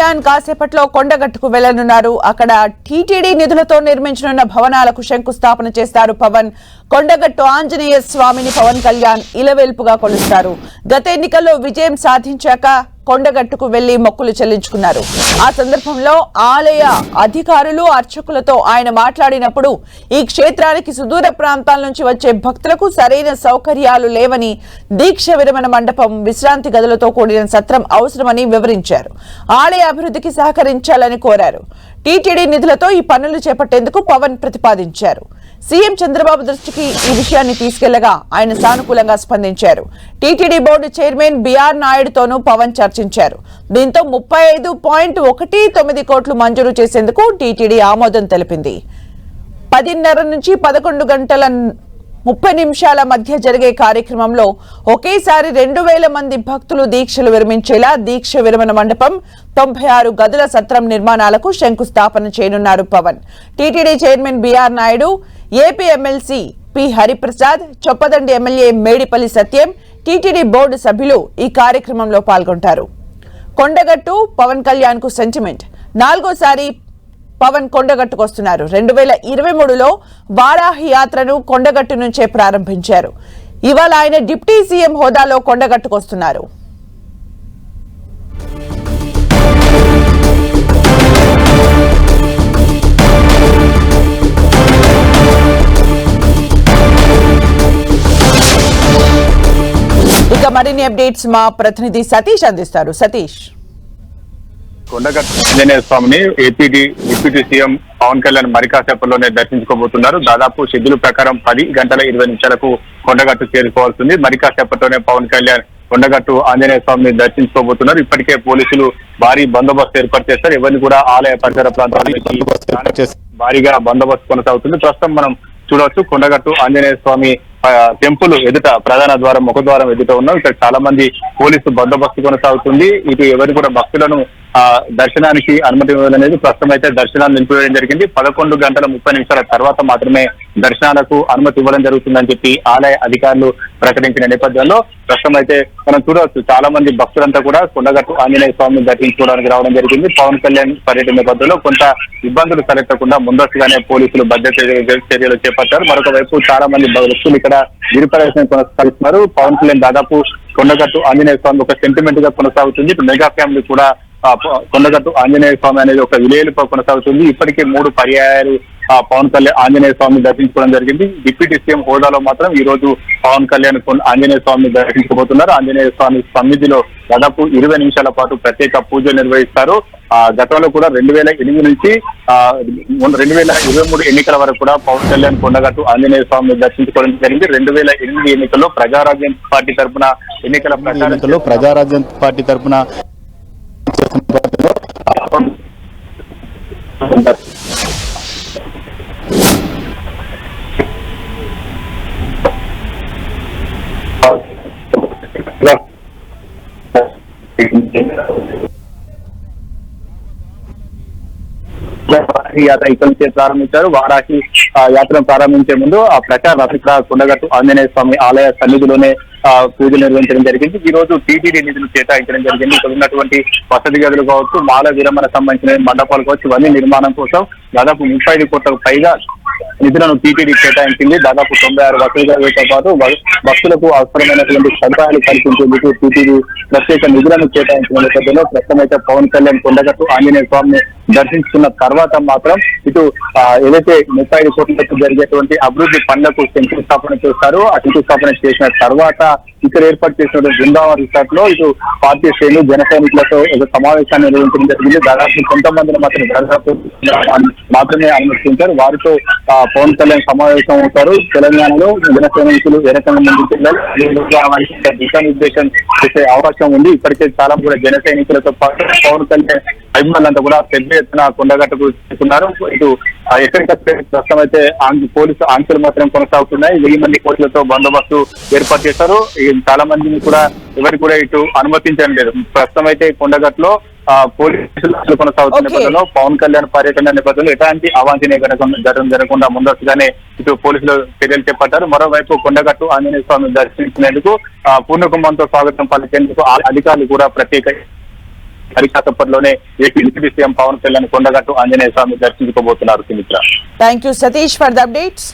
కళ్యాణ్ కాసేపట్లో కొండగట్టుకు వెళ్లనున్నారు. అక్కడ టీటీడీ నిధులతో నిర్మించనున్న భవనాలకు శంకుస్థాపన చేస్తారు పవన్. కొండగట్టు ఆంజనేయ స్వామిని పవన్ కళ్యాణ్ ఇలవేల్పుగా కొలుస్తారు. గత ఎన్నికల్లో విజయం సాధించాక కొండగట్టుకు వెళ్లి మొక్కులు చెల్లించుకున్నారు. ఆ సందర్భంలో ఆలయ అధికారులు అర్చకులతో ఆయన మాట్లాడినప్పుడు ఈ క్షేత్రానికి సుదూర ప్రాంతాల నుంచి వచ్చే భక్తులకు సరైన సౌకర్యాలు లేవని, దీక్ష విరమణ మండపం, విశ్రాంతి గదులతో కూడిన సత్రం అవసరమని వివరించారు. ఆలయ అభివృద్ధికి సహకరించాలని కోరారు. టీటీడీ నిధులతో ఈ పనులు చేపట్టేందుకు పవన్ ప్రతిపాదించారు. సీఎం చంద్రబాబు దృష్టికి ఈ విషయాన్ని తీసుకెళ్లగా ఆయన సానుకూలంగా స్పందించారు. టీటీడీ బోర్డు చైర్మన్ బిఆర్ నాయుడుతోనూ పవన్ చర్చించారు. దీంతో 35.19 కోట్లు మంజూరు చేసేందుకు టీటీడీ ఆమోదం తెలిపింది. 10:30 నుంచి 11 గంటల 30 నిమిషాల మధ్య జరిగే కార్యక్రమంలో ఒకేసారి 2000 మంది భక్తులు దీక్షలు విరమించేలా దీక్ష విరమణ మండపం, 96 గదుల సత్రం నిర్మాణాలకు శంకుస్థాపన చేయనున్నారు Pawan. TTD chairman BR Naidu, AP MLC P Hariprasad, Choppadandi MLA Medipalli Satyam, TTD board సభ్యులు ఈ కార్యక్రమంలో పాల్గొంటారు. కొండగట్టు పవన్ కళ్యాణ్ కు సెంటిమెంట్. 4వసారి పవన్ కొండగట్టుకు వస్తున్నారు. 2023లో వారాహి యాత్రను కొండగట్టు నుంచే ప్రారంభించారు. ఇవాళ ఆయన డిప్యూటీ సీఎం హోదాలో కొండగట్టుకు వస్తున్నారు. ఇక మరిన్ని అప్డేట్స్ మా ప్రతినిధి సతీష్ అందిస్తారు. సతీష్, కొండగట్టు ఆంజనేయ స్వామిని డిప్యూటీ సీఎం పవన్ కళ్యాణ్ మరి కాసేపట్లోనే దర్శించుకోబోతున్నారు. దాదాపు షెడ్యూల్ ప్రకారం 10:20 కొండగట్టు చేరుకోవాల్సింది. మరి కాసేపట్లోనే పవన్ కళ్యాణ్ కొండగట్టు ఆంజనేయ స్వామిని దర్శించుకోబోతున్నారు. ఇప్పటికే పోలీసులు భారీ బందోబస్తు ఏర్పాటు చేస్తారు. ఎవరిని కూడా ఆలయ పరిసర ప్రాంతాలకు భారీగా బందోబస్తు కొనసాగుతుంది. ప్రస్తుతం మనం చూడవచ్చు కొండగట్టు ఆంజనేయ స్వామి టెంపుల్ ఎదుట ప్రధాన ద్వారం, ముఖద్వారం ఎదుట ఉన్నాం. ఇక్కడ చాలా మంది పోలీసు బందోబస్తు కొనసాగుతుంది. ఇటు ఎవరు కూడా భక్తులను దర్శనానికి అనుమతి ఇవ్వాలనేది ప్రస్తుతం అయితే దర్శనాలు నిలిపివేయడం జరిగింది. 11:30 తర్వాత మాత్రమే దర్శనాలకు అనుమతి ఇవ్వడం జరుగుతుందని చెప్పి ఆలయ అధికారులు ప్రకటించిన నేపథ్యంలో ప్రస్తుతం అయితే మనం చూడవచ్చు చాలా మంది భక్తులంతా కూడా కొండగట్టు ఆంజనేయ స్వామిని దర్శించుకోవడానికి రావడం జరిగింది. పవన్ కళ్యాణ్ పర్యటన నేపథ్యంలో కొంత ఇబ్బందులు తలెత్తకుండా ముందస్తుగానే పోలీసులు భద్రత చర్యలు చేపట్టారు. మరొక వైపు చాలా మంది భక్తులు ఇక్కడ గిరిప్రదర్శన కొనసాగిస్తున్నారు. పవన్ కళ్యాణ్ దాదాపు కొండగట్టు ఆంజనేయ స్వామి ఒక సెంటిమెంట్ గా కొనసాగుతుంది. ఇప్పుడు మెగా ఫ్యామిలీ కూడా కొండగట్టు ఆంజనేయ స్వామి అనేది ఒక విలేలుగా కొనసాగుతుంది. ఇప్పటికే 3 పర్యాయాలు పవన్ కళ్యాణ్ ఆంజనేయ స్వామిని దర్శించుకోవడం జరిగింది. డిప్యూటీ సీఎం హోదాలో మాత్రం ఈ రోజు పవన్ కళ్యాణ్ ఆంజనేయ స్వామిని దర్శించబోతున్నారు. ఆంజనేయ స్వామి సన్నిధిలో దాదాపు 20 నిమిషాల పాటు ప్రత్యేక పూజలు నిర్వహిస్తారు. గతంలో కూడా 2008 నుంచి 2023 ఎన్నికల వరకు కూడా పవన్ కళ్యాణ్ కొండగట్టు ఆంజనేయ స్వామిని దర్శించుకోవడం జరిగింది. 2008 ఎన్నికల్లో ప్రజారాజ్యం పార్టీ తరఫున ప్రజారాజ్యం పార్టీ తరఫున వారాహి యాత్ర ఇక్కడ నుంచే ప్రారంభించారు. వారాహి యాత్రను ప్రారంభించే ముందు ఆ ప్రచారం ఇక్కడ కొండగట్టు ఆంజనేయ స్వామి ఆలయ సన్నిధిలోనే పూజలు నిర్వహించడం జరిగింది. ఈ రోజు టీటీడీ నిధులు కేటాయించడం జరిగింది. ఇక్కడ ఉన్నటువంటి వసతి గదులు కావచ్చు, మాల విరమణ సంబంధించిన మండపాలు కావచ్చు, ఇవన్నీ నిర్మాణం కోసం దాదాపు 35 కోట్లకు పైగా నిధులను టీటీడీ కేటాయించింది. దాదాపు 96 వసతి గదులతో పాటు భక్తులకు అవసరమైనటువంటి సదుపాయాలు కల్పించేందుకు టీటీడీ ప్రత్యేక నిధులను కేటాయించిన నేపథ్యంలో ప్రస్తుతం అయితే పవన్ కళ్యాణ్ కొండగట్టు ఆంజనేయ స్వామిని దర్శించుకున్న తర్వాత మాత్రం ఇటు ఏదైతే 35 కోట్లకు జరిగేటువంటి అభివృద్ధి పనులకు శంకుస్థాపన చేస్తారో ఆ శంకుస్థాపన చేసిన తర్వాత ఇక్కడ ఏర్పాటు చేసినటువంటి బృందావన్ రిసార్ట్ లో ఇటు పార్టీ శ్రేణులు జన సైనికులతో ఒక సమావేశాన్ని నిర్వహించడం జరిగింది. దాదాపు కొంతమందిని మాత్రమే అనుమతించారు. వారితో పవన్ కళ్యాణ్ సమావేశం అవుతారు. తెలంగాణలో జన సైనికులు ఏ రకంగా ముందుకు వెళ్ళాలి దిశానిర్దేశం చేసే అవకాశం ఉంది. ఇప్పటికే చాలా కూడా జన సైనికులతో పాటు పవన్ కళ్యాణ్ అభిమానులంతా కూడా పెద్ద ఎత్తున కొండగట్టుకు చేస్తున్నారు. ఇటు ఎక్కడికక్కడ ప్రస్తుతం అయితే పోలీసు ఆంక్షలు మాత్రం కొనసాగుతున్నాయి. 1000 మంది పోలీసులతో బందోబస్తు ఏర్పాటు చేశారు. చాలా మందిని కూడా ఎవరికి కూడా ఇటు అనుమతించడం లేదు. ప్రస్తుతం అయితే కొండగట్టులో పోలీసులు కొనసాగుతున్న నేపథ్యంలో పవన్ కళ్యాణ్ పర్యటన నేపథ్యంలో ఎలాంటి అవాంఛనీయ జరగకుండా ముందస్తుగానే ఇటు పోలీసులు చర్యలు చేపట్టారు. మరోవైపు కొండగట్టు ఆంజనేయ స్వామిని దర్శించినందుకు పూర్ణకుంభంతో స్వాగతం పలికేందుకు అధికారులు కూడా ప్రత్యేక మరి కాసేపట్లోనే AP deputy CM Pawan Kalyan Kondagattu Anjaneya Swamy దర్శించుకోబోతున్నారు Sumitra. Thank you Satish for the updates.